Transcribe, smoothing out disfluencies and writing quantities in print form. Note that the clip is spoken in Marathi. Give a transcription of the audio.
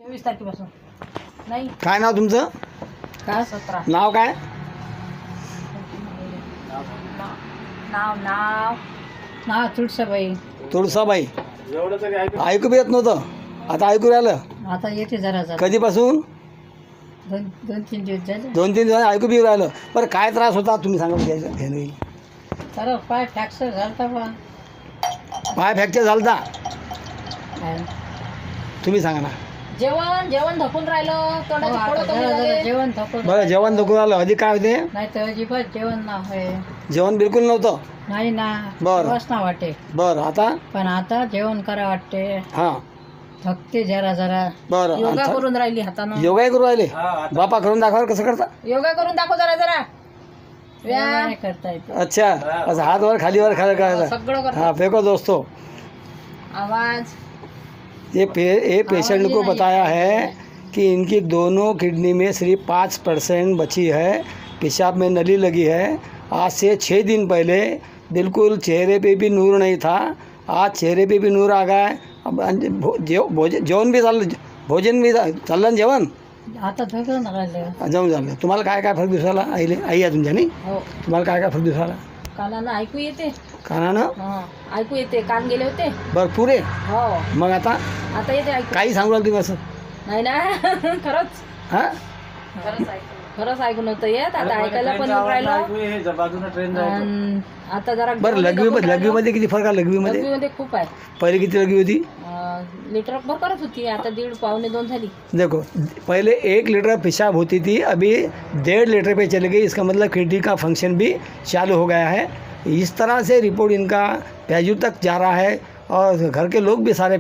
24 तारखेपासून नाही काय नाव तुमचं? का 17 नाव काय? नाव नाव नाव तुळसाबाई. तुळसाबाई. ऐकू बी येत नव्हतं, आता ऐकू राहिलं. आता येते जरा जरा कधीपासून? दोन तीन दिवस झाले. 2-3 दिवस ऐकू बी राहिलं. बरं काय त्रास होता तुम्ही सांगा घ्यायचं घ्यायला. तर पाय फ्रॅक्चर झालता बा. पाय फ्रॅक्चर झालता, तुम्ही सांगा ना. जेवण जेवण धकून राहिलं तोंडाची फोडं कमी झाले. जेवण धकून बरं जेवण नको आलं, अधिक काय होते? नाही तर अजिबात जेवण ना होय. जेवण बिलकुल नव्हतं. नाही ना बरं. बस ना वाटे. बरं आता? पण आता जेवण करा वाटते. हां थकते जरा जरा. बरं. योगा आता करून राहिली हातानं. योगाही करू राहिले? बापा करून दाखवा कसं करता. योगा करून दाखव जरा जरा. व्यायाम करता येते. अच्छा, असं हात वर खाली वर खाली करायचा. सगळं करता. हाँ फेंको दोस्तों. आवाज ये पेशेंट को बताया है कि इनकी दोनों किडनी में सिर्फ 5% बची है, पेशाब में नली लगी है. आज से 6 दिन पहले बिल्कुल चेहरे पे भी नूर नहीं था, आज चेहरे पे भी नूर आ गया है. अब जेवण भी चाललं, भोजन भी चाललं, जेवण आता थकून राहिले. जाऊन झालं. तुम्हाला काय काय फरक दिसायला? आई आहे तुमच्या नाही? हो तुम्हाला काय काय फरक दिसायला? कानानं ऐकू येते. कानानं ऐकू येते. कान गेले होते. बरं पुरे. हो मग आता आता येते ऐकू. काही सांगू राहिलं तुम्ही असं? नाही ना खरंच हां खरंच ऐकू नव्हतं येत. आता ऐकायला पण येऊन राहिलं. अन् आता जरा बरं लघवीमध्ये किती फरक आहे? लघवीमध्ये मध्ये खूप आहे. पहले किती लघवी होती? लिटर भर करत होती, आता 1.5-2 झाली. देखो पहले 1 लीटर पेशाब होती थी, अभी 1.5 लीटर पे चली गई. इसका मतलब किडनी का फंक्शन भी चालू हो गया है. इस तरह से रिपोर्ट इनका प्याजू तक जा रहा है और घर के लोग भी सारे